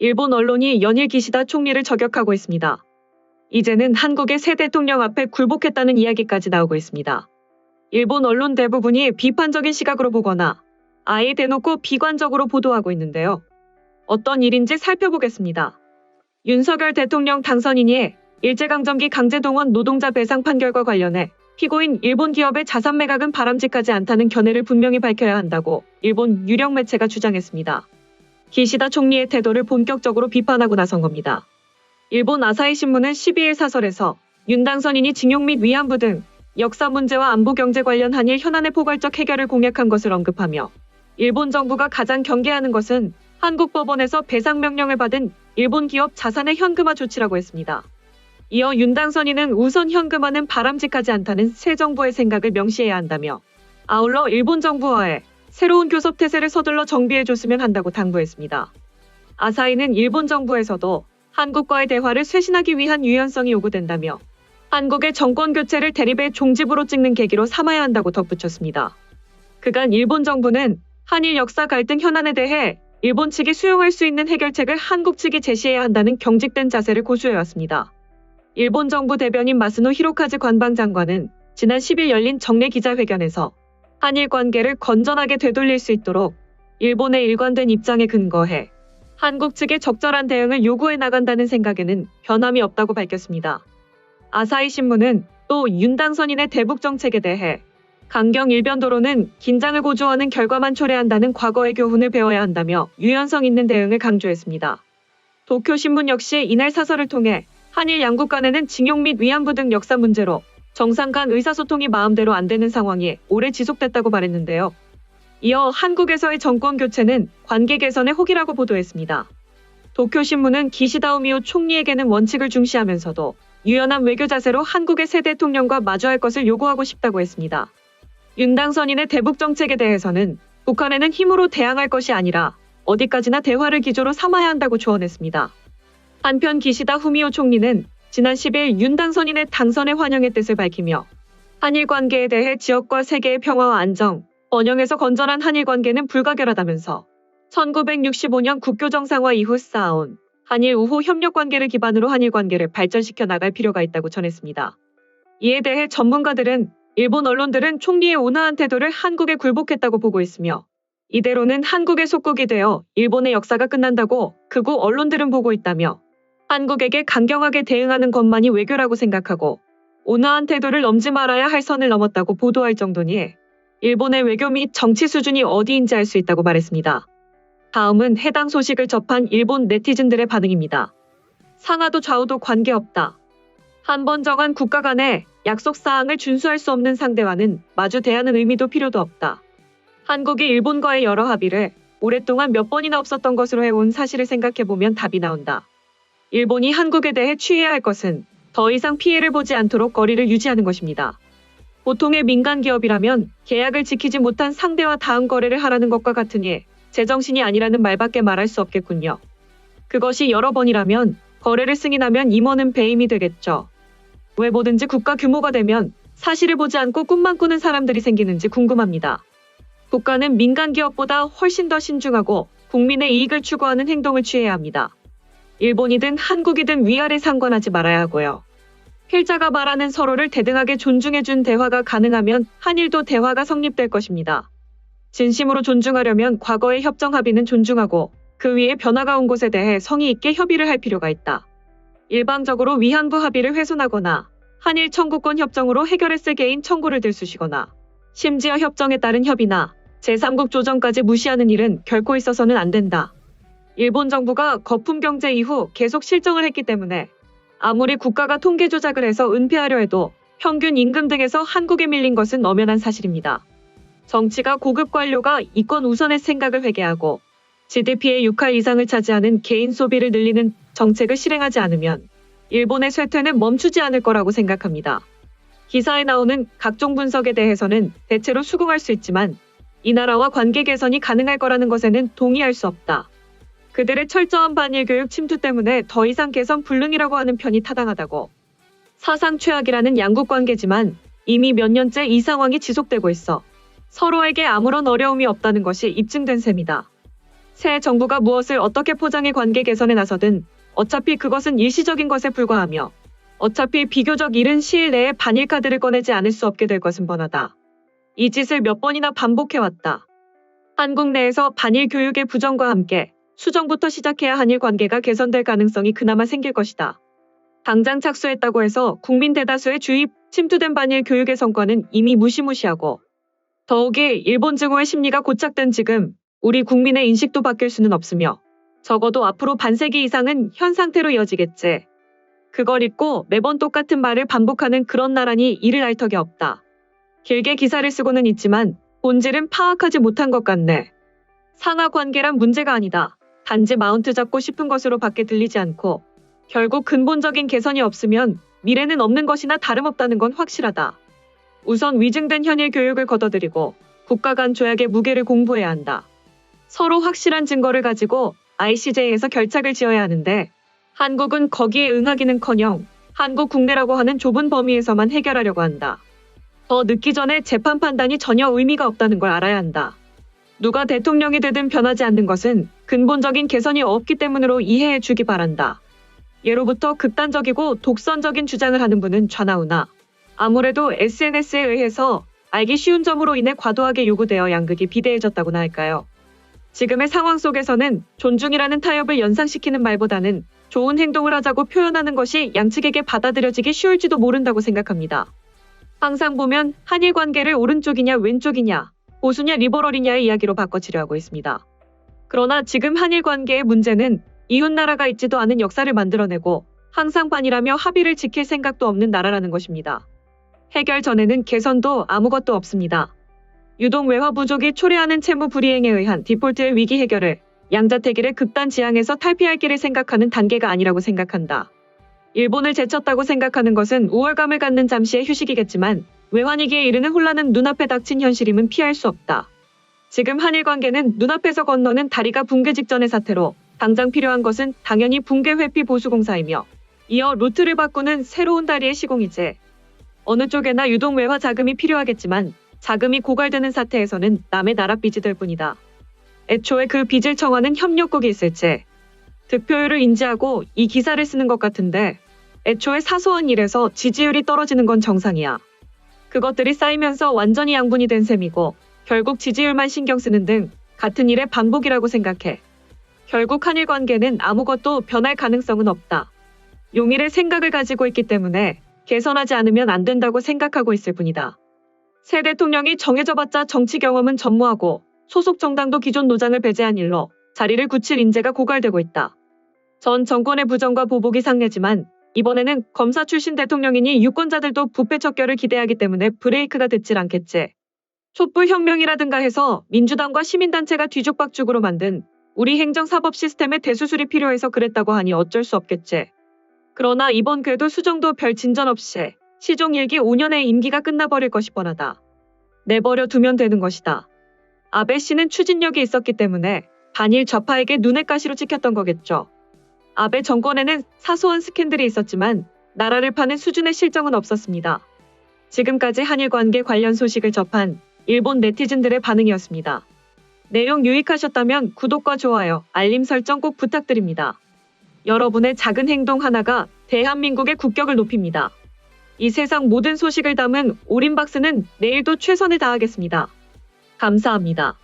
일본 언론이 연일 기시다 총리를 저격하고 있습니다. 이제는 한국의 새 대통령 앞에 굴복했다는 이야기까지 나오고 있습니다. 일본 언론 대부분이 비판적인 시각으로 보거나 아예 대놓고 비관적으로 보도하고 있는데요. 어떤 일인지 살펴보겠습니다. 윤석열 대통령 당선인이 일제강점기 강제동원 노동자 배상 판결과 관련해 피고인 일본 기업의 자산 매각은 바람직하지 않다는 견해를 분명히 밝혀야 한다고 일본 유력 매체가 주장했습니다. 기시다 총리의 태도를 본격적으로 비판하고 나선 겁니다. 일본 아사히 신문은 12일 사설에서 윤 당선인이 징용 및 위안부 등 역사 문제와 안보 경제 관련 한일 현안의 포괄적 해결을 공약한 것을 언급하며 일본 정부가 가장 경계하는 것은 한국 법원에서 배상 명령을 받은 일본 기업 자산의 현금화 조치라고 했습니다. 이어 윤 당선인은 우선 현금화는 바람직하지 않다는 새 정부의 생각을 명시해야 한다며 아울러 일본 정부와의 새로운 교섭 태세를 서둘러 정비해줬으면 한다고 당부했습니다. 아사히는 일본 정부에서도 한국과의 대화를 쇄신하기 위한 유연성이 요구된다며 한국의 정권 교체를 대립의 종집으로 찍는 계기로 삼아야 한다고 덧붙였습니다. 그간 일본 정부는 한일 역사 갈등 현안에 대해 일본 측이 수용할 수 있는 해결책을 한국 측이 제시해야 한다는 경직된 자세를 고수해왔습니다. 일본 정부 대변인 마스노 히로카즈 관방장관은 지난 10일 열린 정례 기자회견에서 한일 관계를 건전하게 되돌릴 수 있도록 일본의 일관된 입장에 근거해 한국 측의 적절한 대응을 요구해 나간다는 생각에는 변함이 없다고 밝혔습니다. 아사히 신문은 또 윤 당선인의 대북 정책에 대해 강경 일변도로는 긴장을 고조하는 결과만 초래한다는 과거의 교훈을 배워야 한다며 유연성 있는 대응을 강조했습니다. 도쿄신문 역시 이날 사설을 통해 한일 양국 간에는 징용 및 위안부 등 역사 문제로 정상 간 의사소통이 마음대로 안 되는 상황이 오래 지속됐다고 말했는데요. 이어 한국에서의 정권 교체는 관계 개선의 혹이라고 보도했습니다. 도쿄신문은 기시다 후미오 총리에게는 원칙을 중시하면서도 유연한 외교 자세로 한국의 새 대통령과 마주할 것을 요구하고 싶다고 했습니다. 윤 당선인의 대북 정책에 대해서는 북한에는 힘으로 대항할 것이 아니라 어디까지나 대화를 기조로 삼아야 한다고 조언했습니다. 한편 기시다 후미오 총리는 지난 10일 윤 당선인의 당선에 환영의 뜻을 밝히며 한일 관계에 대해 지역과 세계의 평화와 안정, 번영에서 건전한 한일 관계는 불가결하다면서 1965년 국교 정상화 이후 쌓아온 한일 우호 협력 관계를 기반으로 한일 관계를 발전시켜 나갈 필요가 있다고 전했습니다. 이에 대해 전문가들은 일본 언론들은 총리의 온화한 태도를 한국에 굴복했다고 보고 있으며 이대로는 한국의 속국이 되어 일본의 역사가 끝난다고 극우 언론들은 보고 있다며 한국에게 강경하게 대응하는 것만이 외교라고 생각하고 온화한 태도를 넘지 말아야 할 선을 넘었다고 보도할 정도니 일본의 외교 및 정치 수준이 어디인지 알 수 있다고 말했습니다. 다음은 해당 소식을 접한 일본 네티즌들의 반응입니다. 상하도 좌우도 관계없다. 한 번 정한 국가 간의 약속 사항을 준수할 수 없는 상대와는 마주 대하는 의미도 필요도 없다. 한국이 일본과의 여러 합의를 오랫동안 몇 번이나 없었던 것으로 해온 사실을 생각해보면 답이 나온다. 일본이 한국에 대해 취해야 할 것은 더 이상 피해를 보지 않도록 거리를 유지하는 것입니다. 보통의 민간 기업이라면 계약을 지키지 못한 상대와 다음 거래를 하라는 것과 같으니 제정신이 아니라는 말밖에 말할 수 없겠군요. 그것이 여러 번이라면 거래를 승인하면 임원은 배임이 되겠죠. 왜 뭐든지 국가 규모가 되면 사실을 보지 않고 꿈만 꾸는 사람들이 생기는지 궁금합니다. 국가는 민간 기업보다 훨씬 더 신중하고 국민의 이익을 추구하는 행동을 취해야 합니다. 일본이든 한국이든 위아래 상관하지 말아야 하고요. 필자가 말하는 서로를 대등하게 존중해준 대화가 가능하면 한일도 대화가 성립될 것입니다. 진심으로 존중하려면 과거의 협정 합의는 존중하고 그 위에 변화가 온 곳에 대해 성의 있게 협의를 할 필요가 있다. 일방적으로 위안부 합의를 훼손하거나 한일 청구권 협정으로 해결했을 개인 청구를 들쑤시거나 심지어 협정에 따른 협의나 제3국 조정까지 무시하는 일은 결코 있어서는 안 된다. 일본 정부가 거품 경제 이후 계속 실정을 했기 때문에 아무리 국가가 통계 조작을 해서 은폐하려 해도 평균 임금 등에서 한국에 밀린 것은 엄연한 사실입니다. 정치가 고급 관료가 이권 우선의 생각을 회개하고 GDP의 6할 이상을 차지하는 개인 소비를 늘리는 정책을 실행하지 않으면 일본의 쇠퇴는 멈추지 않을 거라고 생각합니다. 기사에 나오는 각종 분석에 대해서는 대체로 수긍할 수 있지만 이 나라와 관계 개선이 가능할 거라는 것에는 동의할 수 없다. 그들의 철저한 반일 교육 침투 때문에 더 이상 개선 불능이라고 하는 편이 타당하다고. 사상 최악이라는 양국 관계지만 이미 몇 년째 이 상황이 지속되고 있어 서로에게 아무런 어려움이 없다는 것이 입증된 셈이다. 새 정부가 무엇을 어떻게 포장해 관계 개선에 나서든 어차피 그것은 일시적인 것에 불과하며 어차피 비교적 이른 시일 내에 반일 카드를 꺼내지 않을 수 없게 될 것은 뻔하다. 이 짓을 몇 번이나 반복해왔다. 한국 내에서 반일 교육의 부정과 함께 수정부터 시작해야 한일 관계가 개선될 가능성이 그나마 생길 것이다. 당장 착수했다고 해서 국민 대다수의 주입, 침투된 반일 교육의 성과는 이미 무시무시하고 더욱이 일본 증오의 심리가 고착된 지금 우리 국민의 인식도 바뀔 수는 없으며 적어도 앞으로 반세기 이상은 현 상태로 이어지겠지. 그걸 잊고 매번 똑같은 말을 반복하는 그런 나라니 이를 알 턱이 없다. 길게 기사를 쓰고는 있지만 본질은 파악하지 못한 것 같네. 상하 관계란 문제가 아니다. 단지 마운트 잡고 싶은 것으로 밖에 들리지 않고 결국 근본적인 개선이 없으면 미래는 없는 것이나 다름없다는 건 확실하다. 우선 위증된 현일 교육을 걷어들이고 국가 간 조약의 무게를 공부해야 한다. 서로 확실한 증거를 가지고 ICJ에서 결착을 지어야 하는데 한국은 거기에 응하기는커녕 한국 국내라고 하는 좁은 범위에서만 해결하려고 한다. 더 늦기 전에 재판 판단이 전혀 의미가 없다는 걸 알아야 한다. 누가 대통령이 되든 변하지 않는 것은 근본적인 개선이 없기 때문으로 이해해 주기 바란다. 예로부터 극단적이고 독선적인 주장을 하는 분은 좌나우나 아무래도 SNS에 의해서 알기 쉬운 점으로 인해 과도하게 요구되어 양극이 비대해졌다고나 할까요? 지금의 상황 속에서는 존중이라는 타협을 연상시키는 말보다는 좋은 행동을 하자고 표현하는 것이 양측에게 받아들여지기 쉬울지도 모른다고 생각합니다. 항상 보면 한일 관계를 오른쪽이냐 왼쪽이냐, 보수냐 리버럴이냐의 이야기로 바꿔치려 하고 있습니다. 그러나 지금 한일 관계의 문제는 이웃나라가 있지도 않은 역사를 만들어내고 항상 반일하며 합의를 지킬 생각도 없는 나라라는 것입니다. 해결 전에는 개선도 아무것도 없습니다. 유독 외화 부족이 초래하는 채무 불이행에 의한 디폴트의 위기 해결을 양자택일의 극단 지향에서 탈피할 길을 생각하는 단계가 아니라고 생각한다. 일본을 제쳤다고 생각하는 것은 우월감을 갖는 잠시의 휴식이겠지만 외환위기에 이르는 혼란은 눈앞에 닥친 현실임은 피할 수 없다. 지금 한일 관계는 눈앞에서 건너는 다리가 붕괴 직전의 사태로 당장 필요한 것은 당연히 붕괴 회피 보수공사이며 이어 루트를 바꾸는 새로운 다리의 시공이지. 어느 쪽에나 유동 외화 자금이 필요하겠지만 자금이 고갈되는 사태에서는 남의 나라 빚이 될 뿐이다. 애초에 그 빚을 청하는 협력국이 있을지. 득표율을 인지하고 이 기사를 쓰는 것 같은데 애초에 사소한 일에서 지지율이 떨어지는 건 정상이야. 그것들이 쌓이면서 완전히 양분이 된 셈이고 결국 지지율만 신경 쓰는 등 같은 일의 반복이라고 생각해. 결국 한일 관계는 아무것도 변할 가능성은 없다. 용일의 생각을 가지고 있기 때문에 개선하지 않으면 안 된다고 생각하고 있을 뿐이다. 새 대통령이 정해져봤자 정치 경험은 전무하고 소속 정당도 기존 노장을 배제한 일로 자리를 굳힐 인재가 고갈되고 있다. 전 정권의 부정과 보복이 상례지만 이번에는 검사 출신 대통령이니 유권자들도 부패 척결을 기대하기 때문에 브레이크가 됐질 않겠지. 촛불혁명이라든가 해서 민주당과 시민단체가 뒤죽박죽으로 만든 우리 행정사법 시스템의 대수술이 필요해서 그랬다고 하니 어쩔 수 없겠지. 그러나 이번 궤도 수정도 별 진전 없이 시종 1기 5년의 임기가 끝나버릴 것이 뻔하다. 내버려 두면 되는 것이다. 아베 씨는 추진력이 있었기 때문에 반일 좌파에게 눈엣 가시로 찍혔던 거겠죠. 아베 정권에는 사소한 스캔들이 있었지만 나라를 파는 수준의 실정은 없었습니다. 지금까지 한일 관계 관련 소식을 접한 일본 네티즌들의 반응이었습니다. 내용 유익하셨다면 구독과 좋아요, 알림 설정 꼭 부탁드립니다. 여러분의 작은 행동 하나가 대한민국의 국격을 높입니다. 이 세상 모든 소식을 담은 올인박스는 내일도 최선을 다하겠습니다. 감사합니다.